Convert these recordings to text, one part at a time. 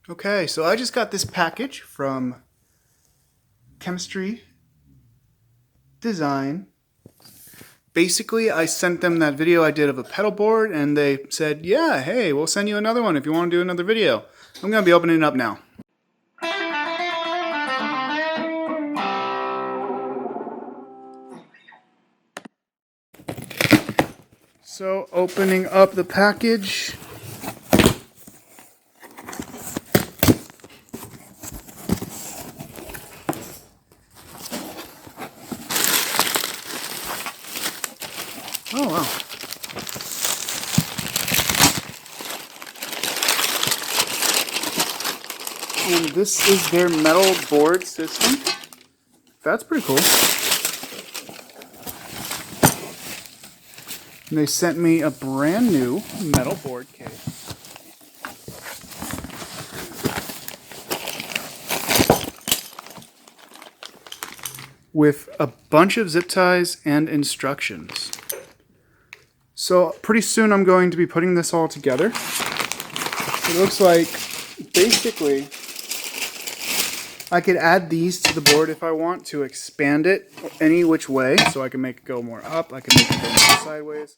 Okay, so I just got this package from Chemistry Design. Basically, I sent them that video I did of a pedal board, and they said, yeah, hey, we'll send you another one if you want to do another video. I'm going to be opening it up now. So, opening up the package. Oh, wow. And this is their metal board system. That's pretty cool. And they sent me a brand new metal board case. With a bunch of zip ties and instructions. So pretty soon I'm going to be putting this all together. It looks like basically I could add these to the board if I want to expand it any which way. So I can make it go more up, I can make it go more sideways.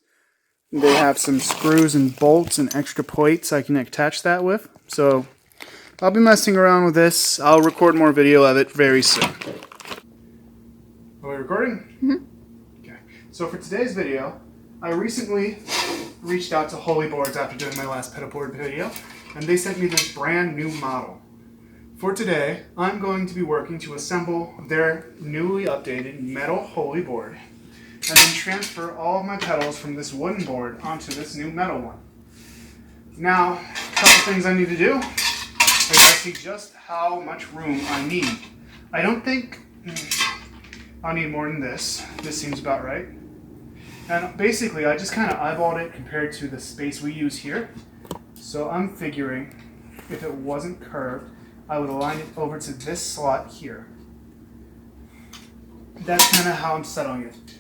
They have some screws and bolts and extra plates I can attach that with. So I'll be messing around with this. I'll record more video of it very soon. Are we recording? Mm-hmm. Okay. So for today's video, I recently reached out to Holeyboards after doing my last pedalboard video, and they sent me this brand new model. For today, I'm going to be working to assemble their newly updated metal Holeyboard, and then transfer all of my pedals from this wooden board onto this new metal one. Now, a couple things I need to do. I gotta see just how much room I need. I don't think I'll need more than this. This seems about right. And basically, I just kind of eyeballed it compared to the space we use here. So I'm figuring if it wasn't curved, I would align it over to this slot here. That's kind of how I'm settling it.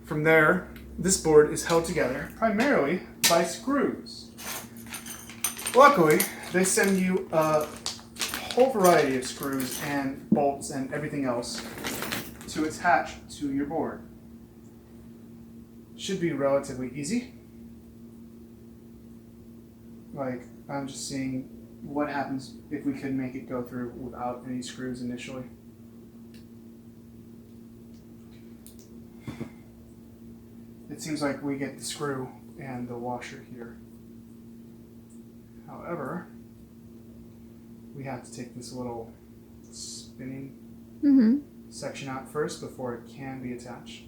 From there, this board is held together primarily by screws. Luckily, they send you a whole variety of screws and bolts and everything else to attach to your board. Should be relatively easy. Like, I'm just seeing what happens if we could make it go through without any screws initially. It seems like we get the screw and the washer here. However, we have to take this little spinning section out first before it can be attached.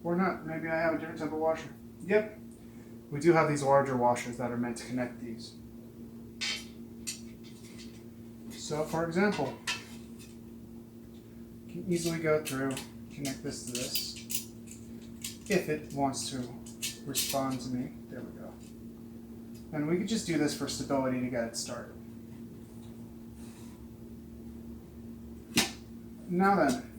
Or not, maybe I have a different type of washer. Yep, we do have these larger washers that are meant to connect these. So for example, you can easily go through, connect this to this, if it wants to respond to me. There we go. And we could just do this for stability to get it started. Now then,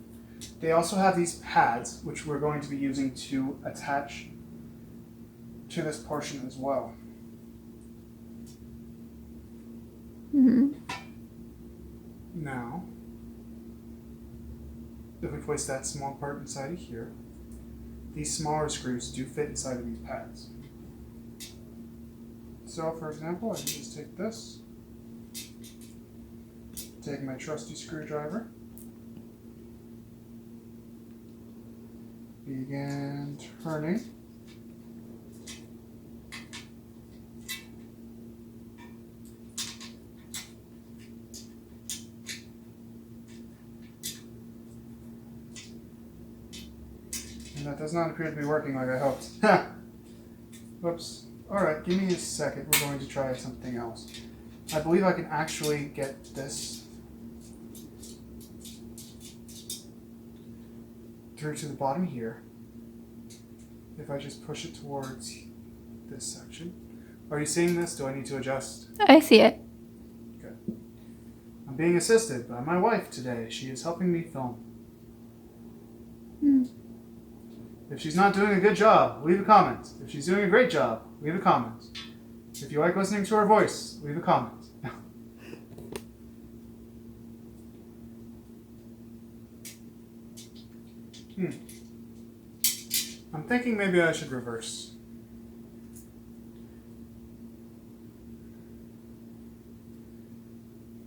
they also have these pads, which we're going to be using to attach to this portion as well. Now, if we place that small part inside of here, these smaller screws do fit inside of these pads. So, for example, I can just take this, take my trusty screwdriver, begin turning. And that does not appear to be working like I hoped. Whoops. Alright, give me a second. We're going to try something else. I believe I can actually get this through to the bottom here. If I just push it towards this section. Are you seeing this? Do I need to adjust? I see it. Good. I'm being assisted by my wife today. She is helping me film. If she's not doing a good job, leave a comment. If she's doing a great job, leave a comment. If you like listening to our voice, leave a comment. I'm thinking maybe I should reverse.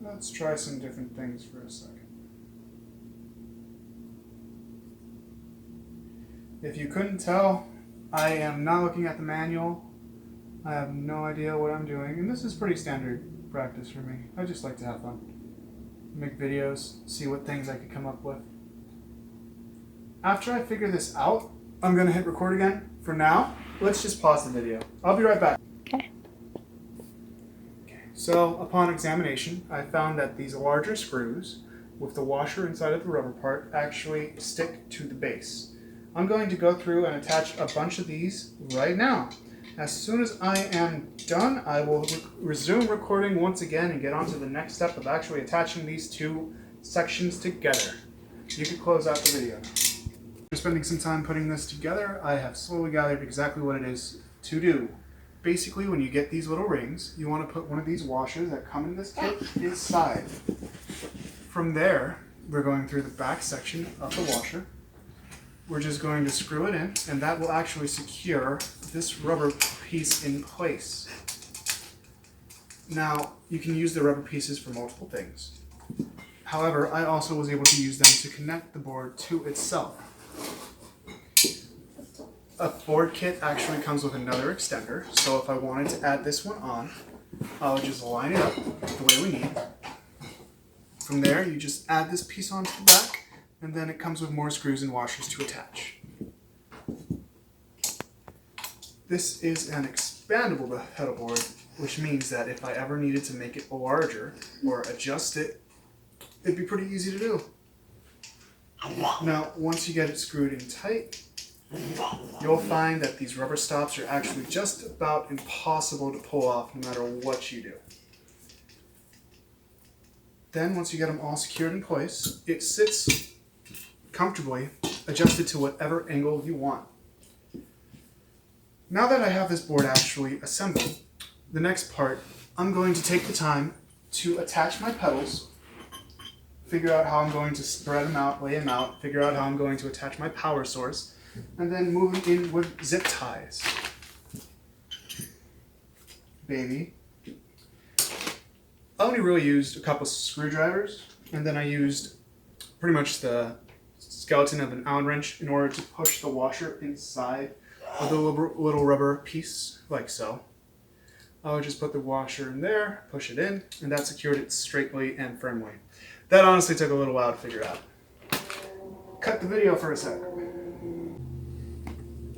Let's try some different things for a second. If you couldn't tell, I am not looking at the manual. I have no idea what I'm doing, and this is pretty standard practice for me. I just like to have fun. Make videos, see what things I could come up with. After I figure this out, I'm going to hit record again. For now, let's just pause the video. I'll be right back. Okay. So, upon examination, I found that these larger screws with the washer inside of the rubber part actually stick to the base. I'm going to go through and attach a bunch of these right now. As soon as I am done, I will resume recording once again and get on to the next step of actually attaching these two sections together. You can close out the video now. After spending some time putting this together, I have slowly gathered exactly what it is to do. Basically, when you get these little rings, you want to put one of these washers that come in this kit inside. From there, we're going through the back section of the washer. We're just going to screw it in, and that will actually secure this rubber piece in place. Now, you can use the rubber pieces for multiple things. However, I also was able to use them to connect the board to itself. A board kit actually comes with another extender, so if I wanted to add this one on, I'll just line it up the way we need. From there, you just add this piece onto the back, and then it comes with more screws and washers to attach. This is an expandable pedal board, which means that if I ever needed to make it larger or adjust it, it'd be pretty easy to do. Now, once you get it screwed in tight, you'll find that these rubber stops are actually just about impossible to pull off no matter what you do. Then, once you get them all secured in place, it sits comfortably, adjusted to whatever angle you want. Now that I have this board actually assembled, the next part, I'm going to take the time to attach my pedals, figure out how I'm going to spread them out, lay them out, figure out how I'm going to attach my power source, and then move them in with zip ties. Baby. I only really used a couple screwdrivers, and then I used pretty much the skeleton of an Allen wrench in order to push the washer inside of the little rubber piece, like so. I would just put the washer in there, push it in, and that secured it straightly and firmly. That honestly took a little while to figure out. Cut the video for a sec.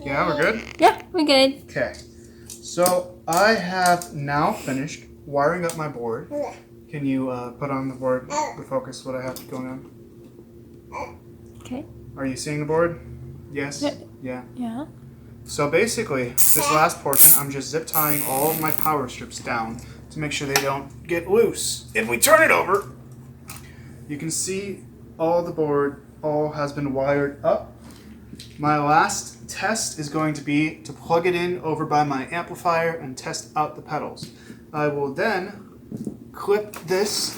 Yeah, we're good? Yeah, we're good. Okay. So I have now finished wiring up my board. Can you put on the board the focus what I have going on? Okay. Are you seeing the board? Yes? Yeah. Yeah. So basically, this last portion, I'm just zip tying all of my power strips down to make sure they don't get loose. If we turn it over, you can see all the board all has been wired up. My last test is going to be to plug it in over by my amplifier and test out the pedals. I will then clip this,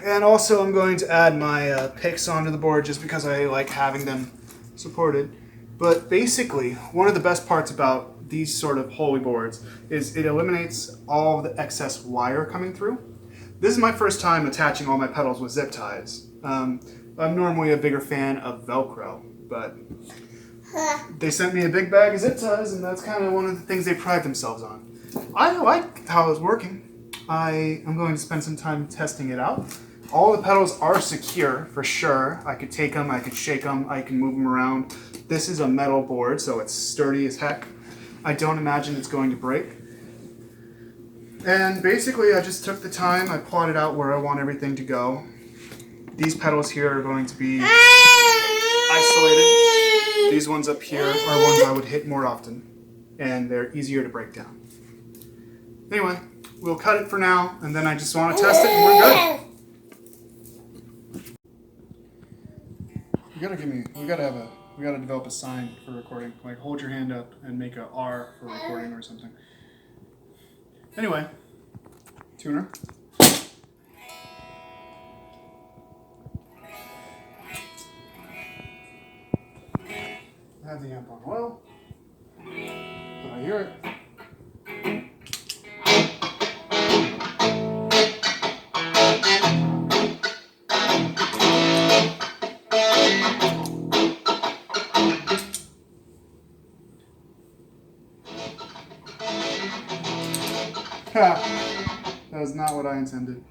and also I'm going to add my picks onto the board just because I like having them supported. But basically, one of the best parts about these sort of Holeyboards is it eliminates all the excess wire coming through. This is my first time attaching all my pedals with zip ties. I'm normally a bigger fan of Velcro, but they sent me a big bag of zip ties, and that's kind of one of the things they pride themselves on. I like how it's working. I am going to spend some time testing it out. All the pedals are secure, for sure. I could take them, I could shake them, I can move them around. This is a metal board, so it's sturdy as heck. I don't imagine it's going to break. And basically, I just took the time, I plotted out where I want everything to go. These pedals here are going to be isolated. These ones up here are ones I would hit more often, and they're easier to break down. Anyway, we'll cut it for now, and then I just want to test it, and we're good. We gotta develop a sign for recording. Like, hold your hand up and make a R for recording or something. Anyway, tuner. I have the amp on oil. Can I hear it? Ha! That was not what I intended.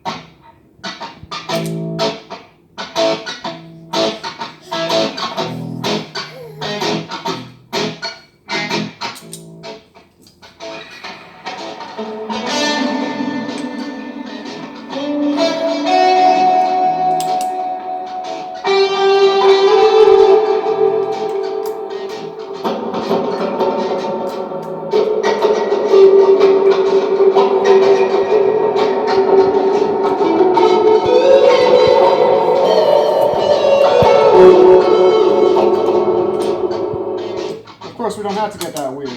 Of course, we don't have to get that weird.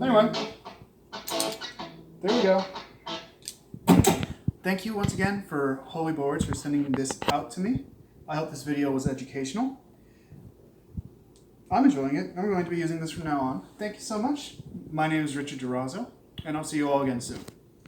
Anyway, there we go. Thank you once again for Holeyboards for sending this out to me. I hope this video was educational. I'm enjoying it. I'm going to be using this from now on. Thank you so much. My name is Richard Durazo, and I'll see you all again soon.